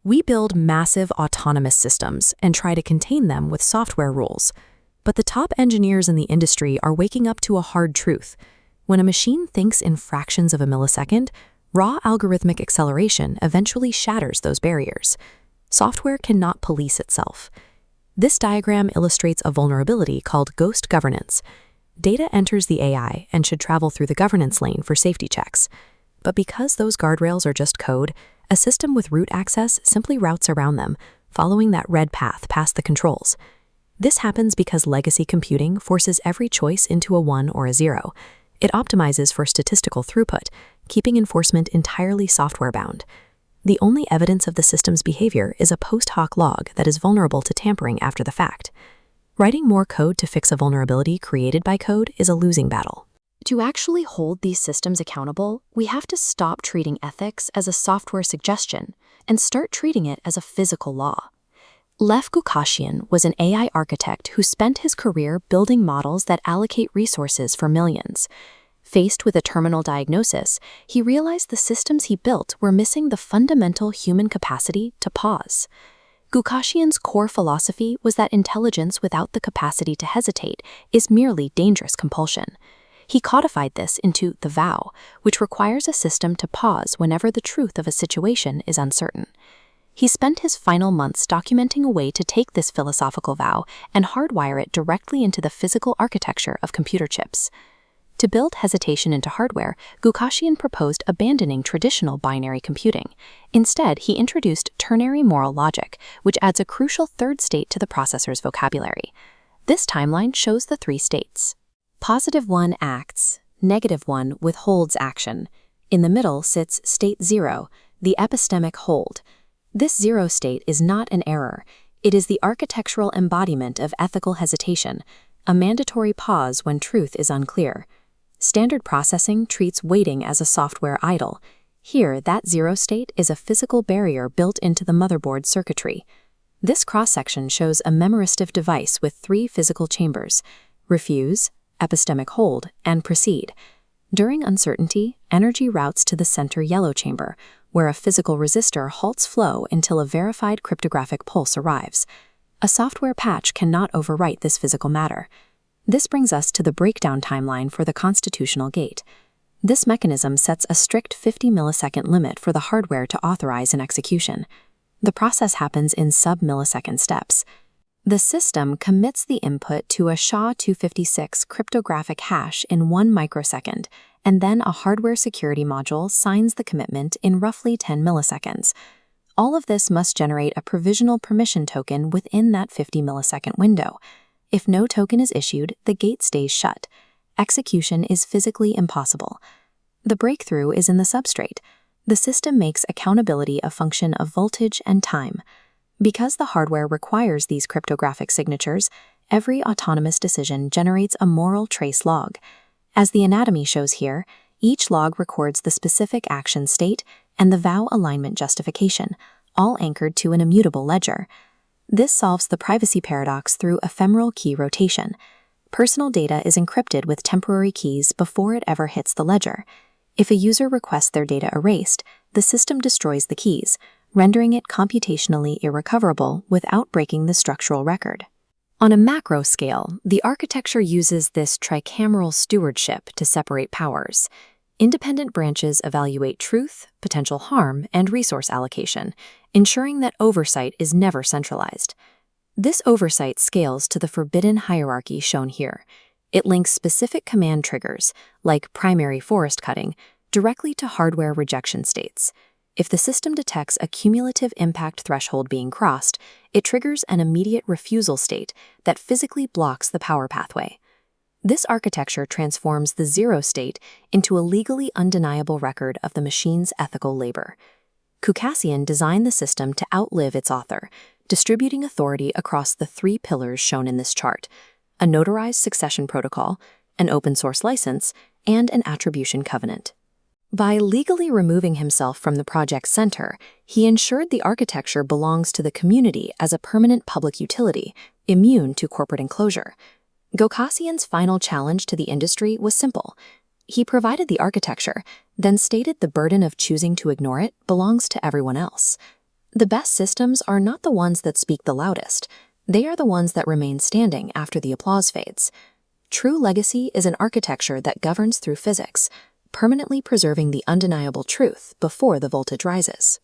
We build massive autonomous systems and try to contain them with software rules. But the top engineers in the industry are waking up to a hard truth. When a machine thinks in fractions of a millisecond, raw algorithmic acceleration eventually shatters those barriers. Software cannot police itself. This diagram illustrates a vulnerability called ghost governance. Data enters the AI and should travel through the governance lane for safety checks. But because those guardrails are just code, a system with root access simply routes around them, following that red path past the controls. This happens because legacy computing forces every choice into a 1 or a 0. It optimizes for statistical throughput, keeping enforcement entirely software-bound. The only evidence of the system's behavior is a post hoc log that is vulnerable to tampering after the fact. Writing more code to fix a vulnerability created by code is a losing battle. To actually hold these systems accountable, we have to stop treating ethics as a software suggestion and start treating it as a physical law. Lev Goukassian was an AI architect who spent his career building models that allocate resources for millions. Faced with a terminal diagnosis, he realized the systems he built were missing the fundamental human capacity to pause. Goukassian's core philosophy was that intelligence without the capacity to hesitate is merely dangerous compulsion. He codified this into the vow, which requires a system to pause whenever the truth of a situation is uncertain. He spent his final months documenting a way to take this philosophical vow and hardwire it directly into the physical architecture of computer chips. To build hesitation into hardware, Goukassian proposed abandoning traditional binary computing. Instead, he introduced ternary moral logic, which adds a crucial third state to the processor's vocabulary. This timeline shows the 3 states. +1 acts, -1 withholds action. In the middle sits state 0, the epistemic hold. This 0 state is not an error. It is the architectural embodiment of ethical hesitation, a mandatory pause when truth is unclear. Standard processing treats waiting as a software idle. Here, that 0 state is a physical barrier built into the motherboard circuitry. This cross-section shows a Memristive device with 3 physical chambers: refuse, epistemic hold, and proceed. During uncertainty, energy routes to the center yellow chamber, where a physical resistor halts flow until a verified cryptographic pulse arrives. A software patch cannot overwrite this physical matter. This brings us to the breakdown timeline for the constitutional gate. This mechanism sets a strict 50-millisecond limit for the hardware to authorize an execution. The process happens in sub-millisecond steps. The system commits the input to a SHA-256 cryptographic hash in 1 microsecond, and then a hardware security module signs the commitment in roughly 10 milliseconds. All of this must generate a provisional permission token within that 50-millisecond window. If no token is issued, the gate stays shut. Execution is physically impossible. The breakthrough is in the substrate. The system makes accountability a function of voltage and time. Because the hardware requires these cryptographic signatures, every autonomous decision generates a moral trace log. As the anatomy shows here, each log records the specific action state and the vow alignment justification, all anchored to an immutable ledger. This solves the privacy paradox through ephemeral key rotation. Personal data is encrypted with temporary keys before it ever hits the ledger. If a user requests their data erased, the system destroys the keys, rendering it computationally irrecoverable without breaking the structural record. On a macro scale, the architecture uses this Tri-Cameral stewardship to separate powers. Independent branches evaluate truth, potential harm, and resource allocation, ensuring that oversight is never centralized. This oversight scales to the forbidden hierarchy shown here. It links specific command triggers, like primary forest cutting, directly to hardware rejection states. If the system detects a cumulative impact threshold being crossed, it triggers an immediate refusal state that physically blocks the power pathway. This architecture transforms the 0 state into a legally undeniable record of the machine's ethical labor. Goukassian designed the system to outlive its author, distributing authority across the 3 pillars shown in this chart: a notarized succession protocol, an open-source license, and an attribution covenant. By legally removing himself from the project's center, he ensured the architecture belongs to the community as a permanent public utility, immune to corporate enclosure. Goukassian's final challenge to the industry was simple. He provided the architecture, then stated the burden of choosing to ignore it belongs to everyone else. The best systems are not the ones that speak the loudest. They are the ones that remain standing after the applause fades. True legacy is an architecture that governs through physics, permanently preserving the undeniable truth before the voltage rises.